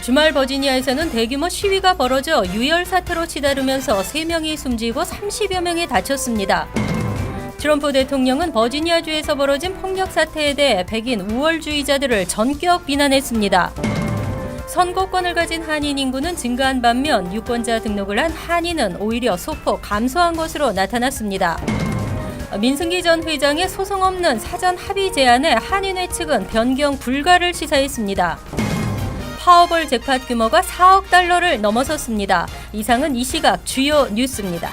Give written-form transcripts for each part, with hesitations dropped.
주말 버지니아에서는 대규모 시위가 벌어져 유혈 사태로 치달으면서 3명이 숨지고 30여 명이 다쳤습니다. 트럼프 대통령은 버지니아주에서 벌어진 폭력 사태에 대해 백인 우월주의자들을 전격 비난했습니다. 선거권을 가진 한인 인구는 증가한 반면 유권자 등록을 한 한인은 오히려 소폭 감소한 것으로 나타났습니다. 민승기 전 회장의 소송 없는 사전 합의 제안에 한인회 측은 변경 불가를 시사했습니다. 파워볼 잭팟 규모가 4억 달러를 넘어섰습니다. 이상은 이 시각 주요 뉴스입니다.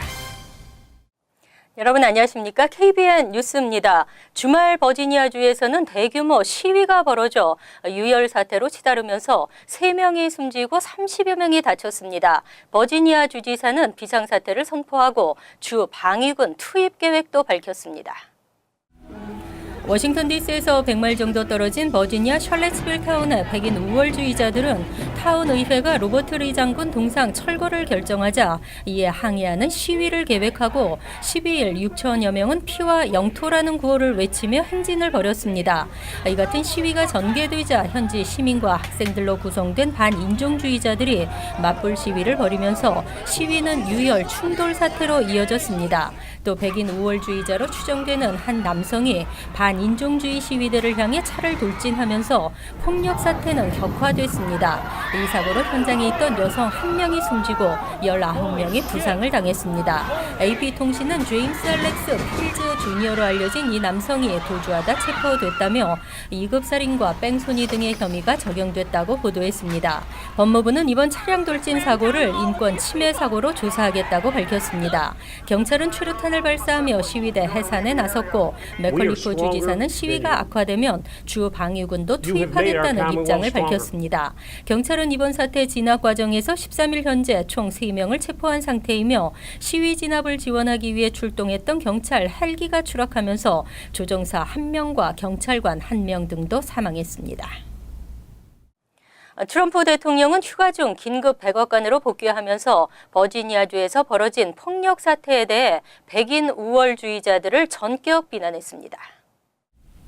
여러분 안녕하십니까? KBN 뉴스입니다. 주말 버지니아주에서는 대규모 시위가 벌어져 유혈 사태로 치달으면서 3명이 숨지고 30여 명이 다쳤습니다. 버지니아 주지사는 비상사태를 선포하고 주 방위군 투입 계획도 밝혔습니다. 워싱턴 DC에서 100마일 정도 떨어진 버지니아 샬렛스빌 타운의 백인 우월주의자들은 타운 의회가 로버트 리 장군 동상 철거를 결정하자 이에 항의하는 시위를 계획하고 12일 6천여 명은 피와 영토라는 구호를 외치며 행진을 벌였습니다. 이 같은 시위가 전개되자 현지 시민과 학생들로 구성된 반인종주의자들이 맞불 시위를 벌이면서 시위는 유혈 충돌 사태로 이어졌습니다. 또 백인 우월주의자로 추정되는 한 남성이 반인종주의 시위대를 향해 차를 돌진하면서 폭력 사태는 격화됐습니다. 이 사고로 현장에 있던 여성 1명이 숨지고 19명이 부상을 당했습니다. AP통신은 제임스 알렉스 필즈 주니어로 알려진 이 남성이 도주하다 체포됐다며 2급 살인과 뺑소니 등의 혐의가 적용됐다고 보도했습니다. 법무부는 이번 차량 돌진 사고를 인권 침해 사고로 조사하겠다고 밝혔습니다. 경찰은 최루탄을 발사하며 시위대 해산에 나섰고 맥컬리프 주지사는 시위가 악화되면 주 방위군도 투입하겠다는 입장을 밝혔습니다. 경찰은 이번 사태 진압 과정에서 13일 현재 총 3명을 체포한 상태이며 시위 진압을 지원하기 위해 출동했던 경찰 헬기가 추락하면서 조종사 1명과 경찰관 1명 등도 사망했습니다. 트럼프 대통령은 휴가 중 긴급 백악관으로 복귀하면서 버지니아주에서 벌어진 폭력 사태에 대해 백인 우월주의자들을 전격 비난했습니다.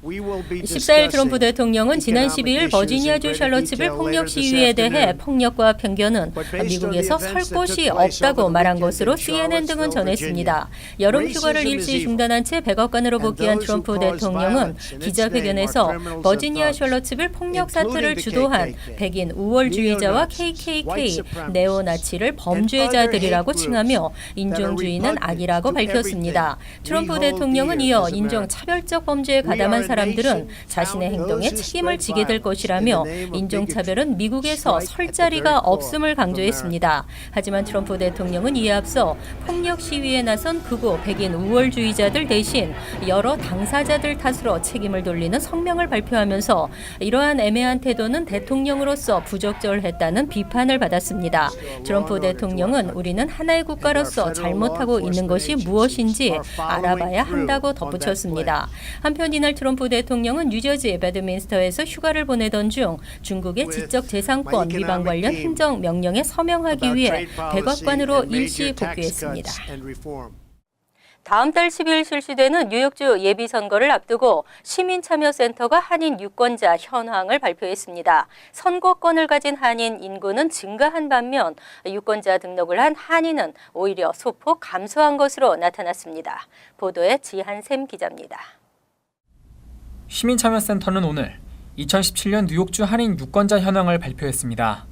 14일 트럼프 대통령은 지난 12일 버지니아주 샬럿스빌 폭력 시위에 대해 폭력과 편견은 미국에서 설 곳이 없다고 말한 것으로 CNN 등은 전했습니다. 여름 휴가를 일시 중단한 채 백악관으로 복귀한 트럼프 대통령은 기자회견에서 버지니아 샬럿스빌 폭력 사태를 주도한 백인 우월주의자와 KKK, 네오나치를 범죄자들이라고 칭하며 인종주의는 악이라고 밝혔습니다. 트럼프 대통령은 이어 인종차별적 범죄에 가담한 사람들은 자신의 행동에 책임을 지게 될 것이라며 인종차별은 미국에서 설 자리가 없음을 강조했습니다. 하지만 트럼프 대통령은 이에 앞서 폭력 시위에 나선 극우 백인 우월주의자들 대신 여러 당사자들 탓으로 책임을 돌리는 성명을 발표하면서 이러한 애매한 태도는 대통령으로서 부적절했다는 비판을 받았습니다. 트럼프 대통령은 우리는 하나의 국가로서 잘못하고 있는 것이 무엇인지 알아봐야 한다고 덧붙였습니다. 한편 이날 트럼프 대통령은 뉴저지 배드민스터에서 휴가를 보내던 중 중국의 지적재산권 위반 관련 행정명령에 서명하기 위해 백악관으로 일시 복귀했습니다. 다음 달 10일 실시되는 뉴욕주 예비선거를 앞두고 시민참여센터가 한인 유권자 현황을 발표했습니다. 선거권을 가진 한인 인구는 증가한 반면 유권자 등록을 한 한인은 오히려 소폭 감소한 것으로 나타났습니다. 보도에 지한샘 기자입니다. 시민참여센터는 오늘 2017년 뉴욕주 한인 유권자 현황을 발표했습니다.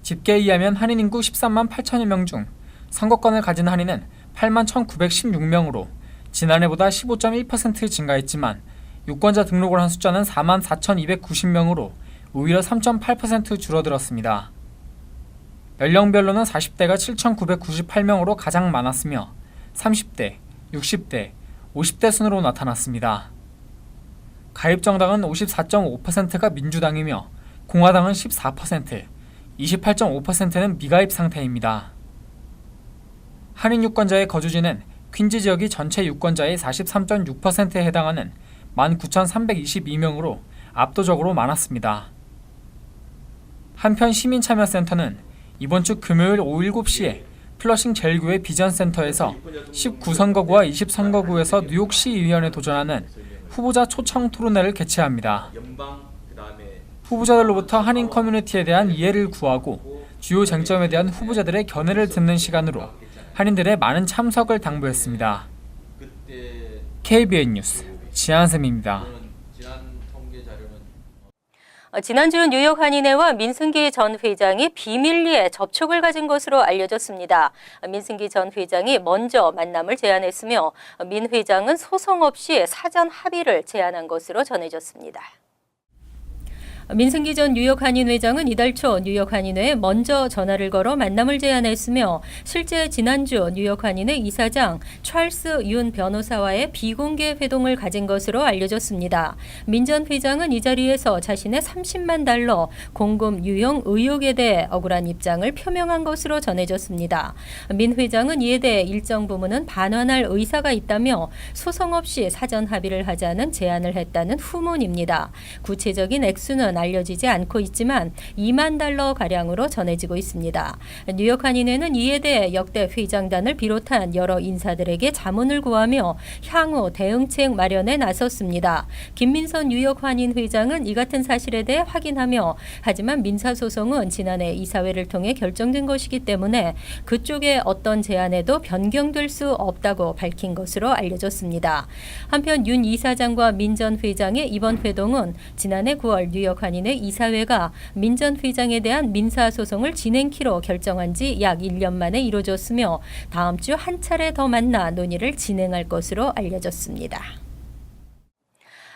집계에 의하면 한인 인구 13만 8천여 명 중 선거권을 가진 한인은 8만 1,916명으로 지난해보다 15.1% 증가했지만 유권자 등록을 한 숫자는 4만 4,290명으로 오히려 3.8% 줄어들었습니다. 연령별로는 40대가 7,998명으로 가장 많았으며 30대, 60대, 50대 순으로 나타났습니다. 가입 정당은 54.5%가 민주당이며 공화당은 14%, 28.5%는 미가입 상태입니다. 한인 유권자의 거주지는 퀸즈 지역이 전체 유권자의 43.6%에 해당하는 19,322명으로 압도적으로 많았습니다. 한편 시민참여센터는 이번 주 금요일 오후 7시에 플러싱 제일교회 비전센터에서 19선거구와 20선거구에서 뉴욕시의원에 도전하는 후보자 초청 토론회를 개최합니다. 후보자들로부터 한인 커뮤니티에 대한 이해를 구하고 주요 쟁점에 대한 후보자들의 견해를 듣는 시간으로 한인들의 많은 참석을 당부했습니다. KBN 뉴스 지한샘입니다. 지난주 뉴욕 한인회와 민승기 전 회장이 비밀리에 접촉을 가진 것으로 알려졌습니다. 민승기 전 회장이 먼저 만남을 제안했으며 민 회장은 소송 없이 사전 합의를 제안한 것으로 전해졌습니다. 민승기 전 뉴욕 한인 회장은 이달 초 뉴욕 한인회에 먼저 전화를 걸어 만남을 제안했으며 실제 지난주 뉴욕 한인회 이사장 찰스 윤 변호사와의 비공개 회동을 가진 것으로 알려졌습니다. 민 전 회장은 이 자리에서 자신의 $30만 공금 유용 의혹에 대해 억울한 입장을 표명한 것으로 전해졌습니다. 민 회장은 이에 대해 일정 부분은 반환할 의사가 있다며 소송 없이 사전 합의를 하자는 제안을 했다는 후문입니다. 구체적인 액수는 알려지지 않고 있지만 $2만 가량으로 전해지고 있습니다. 뉴욕 한인회는 이에 대해 역대 회장단을 비롯한 여러 인사들에게 자문을 구하며 향후 대응책 마련에 나섰습니다. 김민선 뉴욕 한인 회장은 이 같은 사실에 대해 확인하며 하지만 민사소송은 지난해 이사회를 통해 결정된 것이기 때문에 그쪽의 어떤 제안에도 변경될 수 없다고 밝힌 것으로 알려졌습니다. 한편 윤 이사장과 민 전 회장의 이번 회동은 지난해 9월 뉴욕 한인회 이사회가 민 전 회장에 대한 민사소송을 진행키로 결정한 지 약 1년 만에 이루어졌으며 다음 주 한 차례 더 만나 논의를 진행할 것으로 알려졌습니다.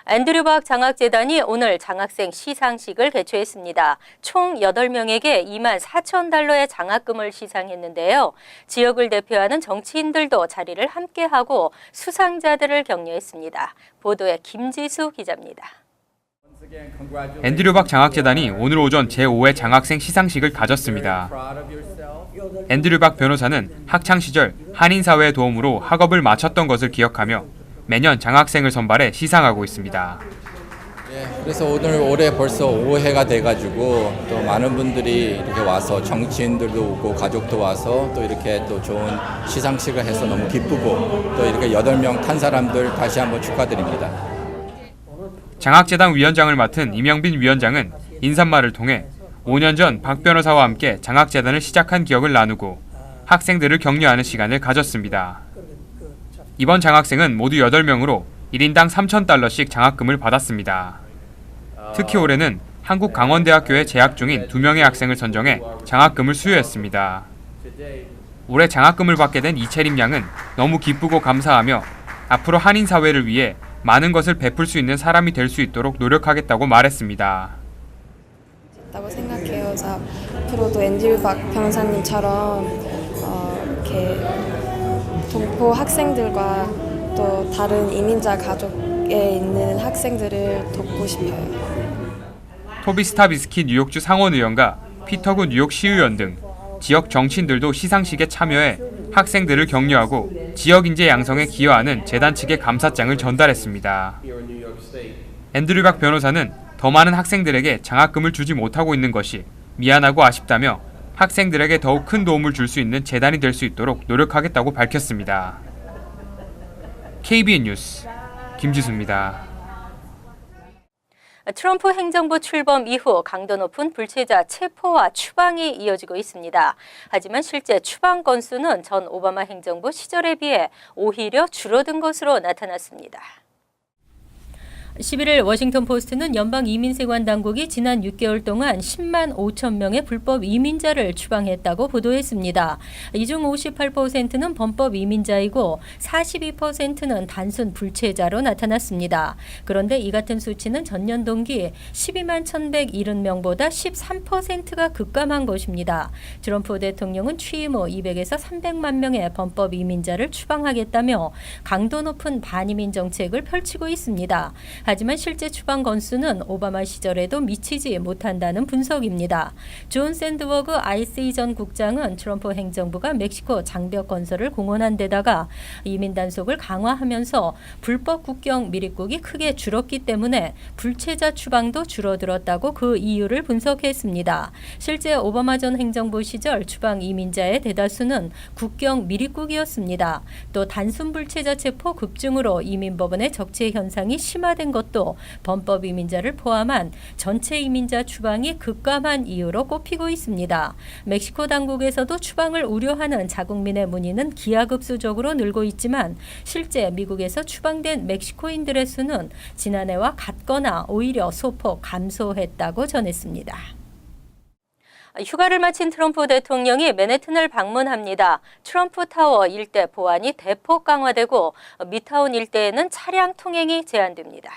앤드류 박 장학재단이 오늘 장학생 시상식을 개최했습니다. 총 8명에게 $24,000의 장학금을 시상했는데요. 지역을 대표하는 정치인들도 자리를 함께하고 수상자들을 격려했습니다. 보도에 김지수 기자입니다. 앤드류 박 장학재단이 오늘 오전 제5회 장학생 시상식을 가졌습니다. 앤드류 박 변호사는 학창시절 한인사회의 도움으로 학업을 마쳤던 것을 기억하며 매년 장학생을 선발해 시상하고 있습니다. 그래서 올해 벌써 5회가 돼가지고 또 많은 분들이 이렇게 와서 정치인들도 오고 가족도 와서 또 이렇게 또 좋은 시상식을 해서 너무 기쁘고 또 이렇게 8명 탄 사람들 다시 한번 축하드립니다. 장학재단 위원장을 맡은 이명빈 위원장은 인사말을 통해 5년 전 박 변호사와 함께 장학재단을 시작한 기억을 나누고 학생들을 격려하는 시간을 가졌습니다. 이번 장학생은 모두 8명으로 1인당 $3,000씩 장학금을 받았습니다. 특히 올해는 한국 강원대학교에 재학 중인 2명의 학생을 선정해 장학금을 수여했습니다. 올해 장학금을 받게 된 이채림 양은 너무 기쁘고 감사하며 앞으로 한인 사회를 위해 많은 것을 베풀 수 있는 사람이 될 수 있도록 노력하겠다고 말했습니다. 다고 생각해요. 그래서 앞으로도 앤드류 박 변호사님처럼 이렇게 동포 학생들과 또 다른 이민자 가족에 있는 학생들을 돕고 싶어요. 토비 스타비스키 뉴욕주 상원의원과 피터구 뉴욕 시의원 등 지역 정치인들도 시상식에 참여해 학생들을 격려하고 지역 인재 양성에 기여하는 재단 측에 감사장을 전달했습니다. 앤드류 박 변호사는 더 많은 학생들에게 장학금을 주지 못하고 있는 것이 미안하고 아쉽다며 학생들에게 더욱 큰 도움을 줄 수 있는 재단이 될 수 있도록 노력하겠다고 밝혔습니다. KBN 뉴스 김지수입니다. 트럼프 행정부 출범 이후 강도 높은 불체자 체포와 추방이 이어지고 있습니다. 하지만 실제 추방 건수는 전 오바마 행정부 시절에 비해 오히려 줄어든 것으로 나타났습니다. 11일 워싱턴 포스트는 연방이민세관 당국이 지난 6개월 동안 10만 5천 명의 불법 이민자를 추방했다고 보도했습니다. 이 중 58%는 범법 이민자이고 42%는 단순 불체자로 나타났습니다. 그런데 이 같은 수치는 전년 동기 12만 1,170명보다 13%가 급감한 것입니다. 트럼프 대통령은 취임 후 200에서 300만 명의 범법 이민자를 추방하겠다며 강도 높은 반이민 정책을 펼치고 있습니다. 하지만 실제 추방 건수는 오바마 시절에도 미치지 못한다는 분석입니다. 존 샌드워그 ICE 전 국장은 트럼프 행정부가 멕시코 장벽 건설을 공언한 데다가 이민 단속을 강화하면서 불법 국경 밀입국이 크게 줄었기 때문에 불체자 추방도 줄어들었다고 그 이유를 분석했습니다. 실제 오바마 전 행정부 시절 추방 이민자의 대다수는 국경 밀입국이었습니다. 또 단순 불체자 체포 급증으로 이민법원의 적체 현상이 심화된 것도 범법 이민자를 포함한 전체 이민자 추방이 급감한 이유로 꼽히고 있습니다. 멕시코 당국에서도 추방을 우려하는 자국민의 문의는 기하급수적으로 늘고 있지만 실제 미국에서 추방된 멕시코인들의 수는 지난해와 같거나 오히려 소폭 감소했다고 전했습니다. 휴가를 마친 트럼프 대통령이 맨해튼을 방문합니다. 트럼프 타워 일대 보안이 대폭 강화되고 미드타운 일대에는 차량 통행이 제한됩니다.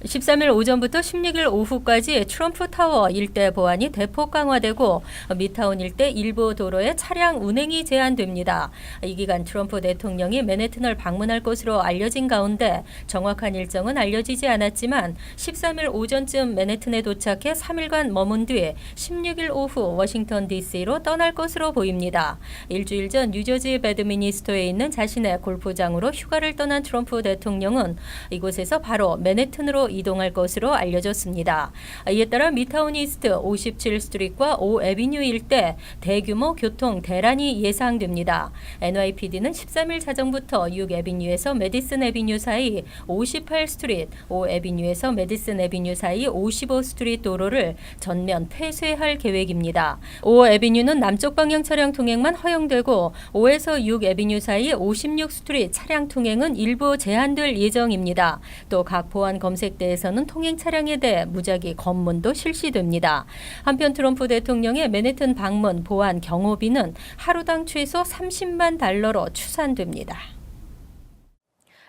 13일 오전부터 16일 오후까지 트럼프 타워 일대 보안이 대폭 강화되고 미드타운 일대 일부 도로에 차량 운행이 제한됩니다. 이 기간 트럼프 대통령이 맨해튼을 방문할 것으로 알려진 가운데 정확한 일정은 알려지지 않았지만 13일 오전쯤 맨해튼에 도착해 3일간 머문 뒤 16일 오후 워싱턴 DC로 떠날 것으로 보입니다. 일주일 전 뉴저지 배드미니스터에 있는 자신의 골프장으로 휴가를 떠난 트럼프 대통령은 이곳에서 바로 맨해튼으로 이동할 것으로 알려졌습니다. 이에 따라 미드타운 이스트 57스트리트와 5애비뉴 일대 대규모 교통 대란이 예상됩니다. NYPD는 13일 자정부터 6애비뉴에서 메디슨 애비뉴 사이 58스트리트, 5애비뉴에서 메디슨 애비뉴 사이 55스트리트 도로를 전면 폐쇄할 계획입니다. 5애비뉴는 남쪽 방향 차량 통행만 허용되고 5에서 6애비뉴 사이 56스트리트 차량 통행은 일부 제한될 예정입니다. 또 각 보안 검색 에서는 통행 차량에 대해 무작위 검문도 실시됩니다. 한편 트럼프 대통령의 맨해튼 방문 보안 경호비는 하루당 최소 30만 달러로 추산됩니다.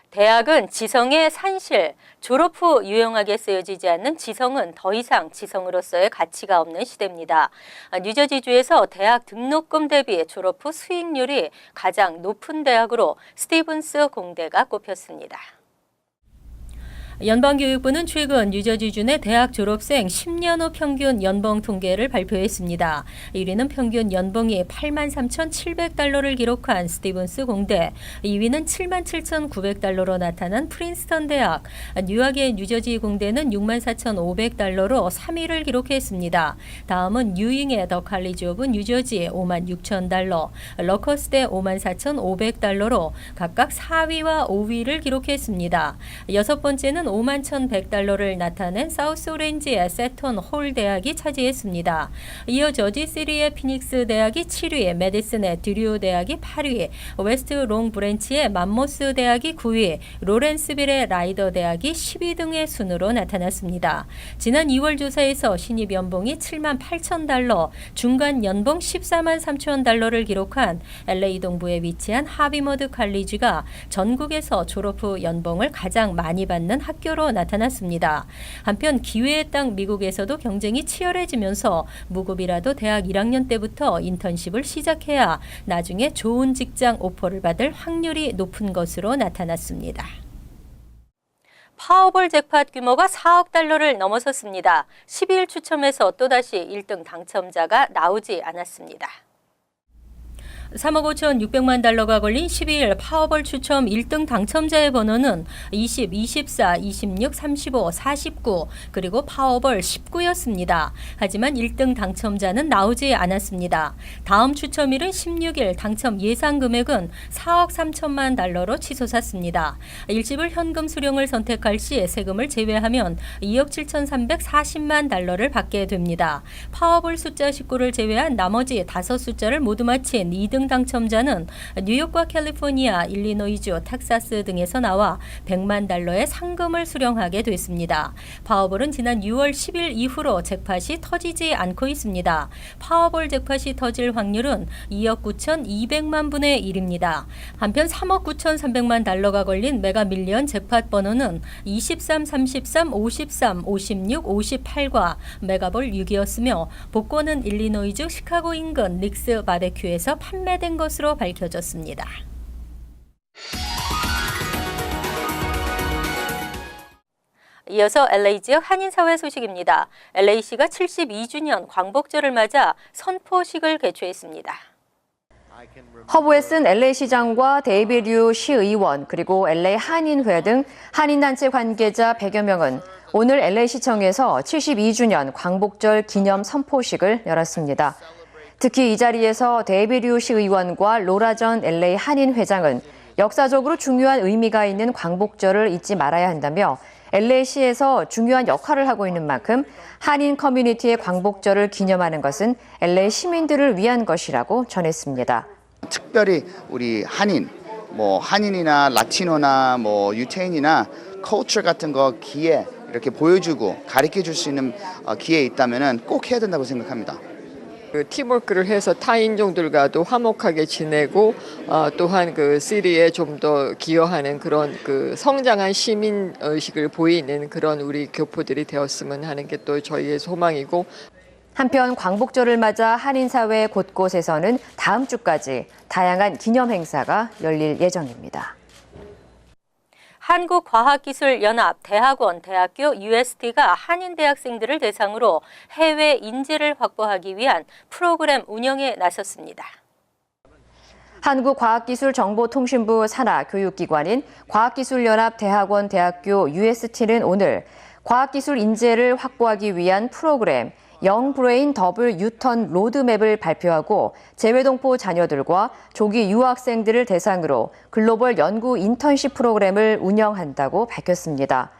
대학은 지성의 산실, 졸업 후 유용하게 쓰여지지 않는 지성은 더 이상 지성으로서의 가치가 없는 시대입니다. 뉴저지주에서 대학 등록금 대비 졸업 후 수익률이 가장 높은 대학으로 스티븐스 공대가 꼽혔습니다. 연방교육부는 최근 뉴저지주 내 대학 졸업생 10년 후 평균 연봉 통계를 발표했습니다. 1위는 평균 연봉이 83,700달러를 기록한 스티븐스 공대, 2위는 77,900달러로 나타난 프린스턴 대학, 뉴욕의 뉴저지 공대는 64,500달러로 3위를 기록했습니다. 다음은 유잉의 더 칼리지 오브 뉴저지 56,000달러, 러커스대 54,500달러로 각각 4위와 5위를 기록했습니다. 여섯 번째는 51,100달러를 나타낸 사우스 오렌지의 세턴 홀 대학이 차지했습니다. 이어 저지시리의 피닉스 대학이 7위, 메디슨의 드류 대학이 8위, 웨스트 롱 브랜치의 맘모스 대학이 9위, 로렌스빌의 라이더 대학이 10위 등의 순으로 나타났습니다. 지난 2월 조사에서 신입 연봉이 78,000달러, 중간 연봉 143,000달러를 기록한 LA 동부에 위치한 하비머드 칼리지가 전국에서 졸업 후 연봉을 가장 많이 받는 학교로 나타났습니다. 한편 기회의 땅 미국에서도 경쟁이 치열해지면서 무급이라도 대학 1학년 때부터 인턴십을 시작해야 나중에 좋은 직장 오퍼를 받을 확률이 높은 것으로 나타났습니다. 파워볼 잭팟 규모가 4억 달러를 넘어섰습니다. 12일 추첨에서 또다시 1등 당첨자가 나오지 않았습니다. 3억 5,600만 달러가 걸린 12일 파워볼 추첨 1등 당첨자의 번호는 20, 24, 26, 35, 49 그리고 파워볼 19였습니다. 하지만 1등 당첨자는 나오지 않았습니다. 다음 추첨일은 16일 당첨 예상 금액은 4억 3천만 달러로 치솟았습니다. 일시불 현금 수령을 선택할 시 세금을 제외하면 2억 7,340만 달러를 받게 됩니다. 파워볼 숫자 19를 제외한 나머지 5숫자를 모두 마친 2등 당첨자는 뉴욕과 캘리포니아, 일리노이주, 텍사스 등에서 나와 100만 달러의 상금을 수령하게 됐습니다. 파워볼은 지난 6월 10일 이후로 잭팟이 터지지 않고 있습니다. 파워볼 잭팟이 터질 확률은 2억 9,200만 분의 1입니다. 한편 3억 9,300만 달러가 걸린 메가밀리언 잭팟 번호는 23, 33, 53, 56, 58과 메가볼 6이었으며 복권은 일리노이주 시카고 인근 닉스 바베큐에서 판매된 것으로 밝혀졌습니다. 이어서 LA 지역 한인사회 소식입니다. LA시가 72주년 광복절을 맞아 선포식을 개최했습니다. 허브에 쓴 LA시장과 데이비드 류 시의원 그리고 LA 한인회 등 한인단체 관계자 100여 명은 오늘 LA시청에서 72주년 광복절 기념 선포식을 열었습니다. 특히 이 자리에서 데이비드 류 시의원과 로라 전 LA 한인회장은 역사적으로 중요한 의미가 있는 광복절을 잊지 말아야 한다며 LA시에서 중요한 역할을 하고 있는 만큼 한인 커뮤니티의 광복절을 기념하는 것은 LA 시민들을 위한 것이라고 전했습니다. 특별히 우리 한인, 한인이나 라티노나 유태인이나 컬처 같은 거 기회 이렇게 보여주고 가르쳐 줄 수 있는 기회 있다면은 꼭 해야 된다고 생각합니다. 그 팀워크를 해서 타인종들과도 화목하게 지내고 또한 그 시리에 좀 더 기여하는 그런 그 성장한 시민 의식을 보이는 그런 우리 교포들이 되었으면 하는 게 또 저희의 소망이고. 한편 광복절을 맞아 한인사회 곳곳에서는 다음 주까지 다양한 기념 행사가 열릴 예정입니다. 한국과학기술연합 대학원, 대학교 UST가 한인 대학생들을 대상으로 해외 인재를 확보하기 위한 프로그램 운영에 나섰습니다. 한국과학기술정보통신부 산하 교육기관인 과학기술연합 대학원, 대학교 UST는 오늘 과학기술 인재를 확보하기 위한 프로그램 영브레인 더블 유턴 로드맵을 발표하고 재외동포 자녀들과 조기 유학생들을 대상으로 글로벌 연구 인턴십 프로그램을 운영한다고 밝혔습니다.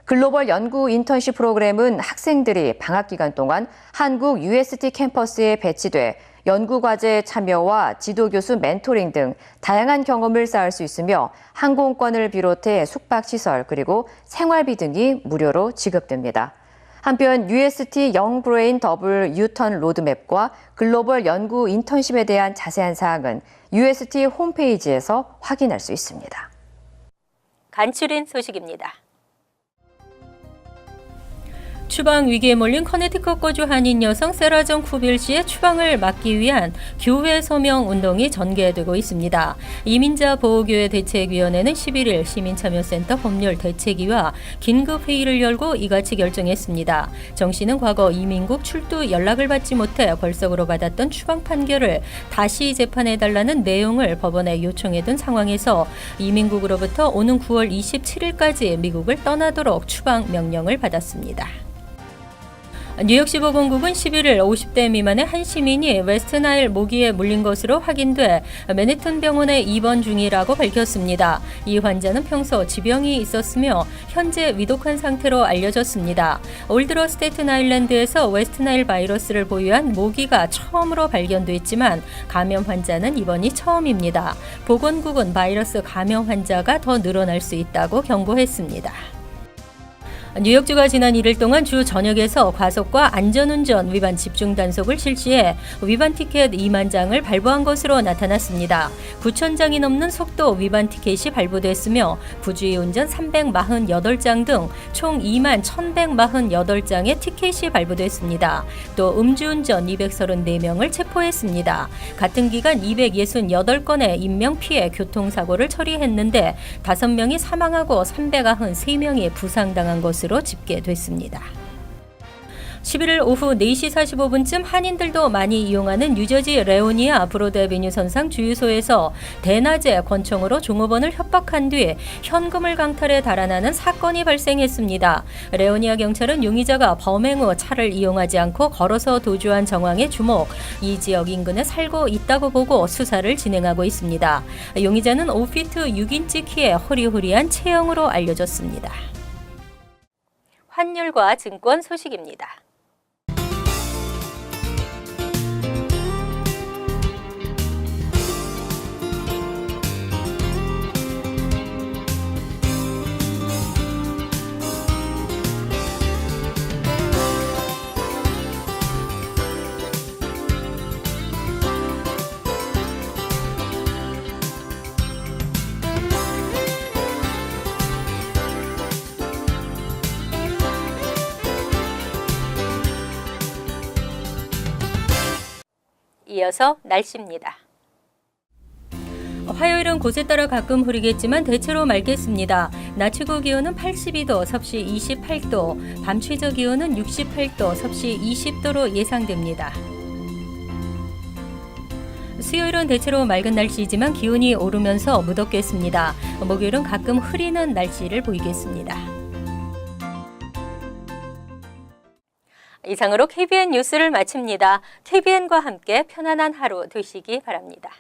글로벌 연구 인턴십 프로그램은 학생들이 방학 기간 동안 한국 UST 캠퍼스에 배치돼 연구과제 참여와 지도교수 멘토링 등 다양한 경험을 쌓을 수 있으며 항공권을 비롯해 숙박시설 그리고 생활비 등이 무료로 지급됩니다. 한편 UST 영브레인 더블 유턴 로드맵과 글로벌 연구 인턴십에 대한 자세한 사항은 UST 홈페이지에서 확인할 수 있습니다. 간추린 소식입니다. 추방 위기에 몰린 커네티컷 거주 한인 여성 세라정 쿠빌 씨의 추방을 막기 위한 교회 서명 운동이 전개되고 있습니다. 이민자 보호교회 대책위원회는 11일 시민참여센터 법률 대책위와 긴급회의를 열고 이같이 결정했습니다. 정 씨는 과거 이민국 출두 연락을 받지 못해 벌써로 받았던 추방 판결을 다시 재판해달라는 내용을 법원에 요청해둔 상황에서 이민국으로부터 오는 9월 27일까지 미국을 떠나도록 추방 명령을 받았습니다. 뉴욕시 보건국은 11일 50대 미만의 한 시민이 웨스트나일 모기에 물린 것으로 확인돼 맨해튼 병원에 입원 중이라고 밝혔습니다. 이 환자는 평소 지병이 있었으며 현재 위독한 상태로 알려졌습니다. 올드러 스테튼 아일랜드에서 웨스트나일 바이러스를 보유한 모기가 처음으로 발견됐지만 감염 환자는 이번이 처음입니다. 보건국은 바이러스 감염 환자가 더 늘어날 수 있다고 경고했습니다. 뉴욕주가 지난 1일 동안 주 전역에서 과속과 안전운전 위반 집중 단속을 실시해 위반 티켓 2만 장을 발부한 것으로 나타났습니다. 9,000장이 넘는 속도 위반 티켓이 발부됐으며 부주의 운전 348장 등 총 2만 1,148장의 티켓이 발부됐습니다. 또 음주운전 234명을 체포했습니다. 같은 기간 268건의 인명피해 교통사고를 처리했는데 5명이 사망하고 393명이 부상당한 것으로 집계됐습니다. 11일 오후 4시 45분쯤 한인들도 많이 이용하는 뉴저지 레오니아 브로드애비뉴 선상 주유소에서 대낮에 권총으로 종업원을 협박한 뒤 현금을 강탈해 달아나는 사건이 발생했습니다. 레오니아 경찰은 용의자가 범행 후 차를 이용하지 않고 걸어서 도주한 정황에 주목, 이 지역 인근에 살고 있다고 보고 수사를 진행하고 있습니다. 용의자는 5피트 6인치 키에 호리호리한 체형으로 알려졌습니다. 환율과 증권 소식입니다. 이어서 날씨입니다. 화요일은 곳에 따라 가끔 흐리겠지만 대체로 맑겠습니다. 낮 최고 기온은 82도, 섭씨 28도, 밤 최저 기온은 68도, 섭씨 20도로 예상됩니다. 수요일은 대체로 맑은 날씨이지만 기온이 오르면서 무덥겠습니다. 목요일은 가끔 흐리는 날씨를 보이겠습니다. 이상으로 KBN 뉴스를 마칩니다. KBN과 함께 편안한 하루 되시기 바랍니다.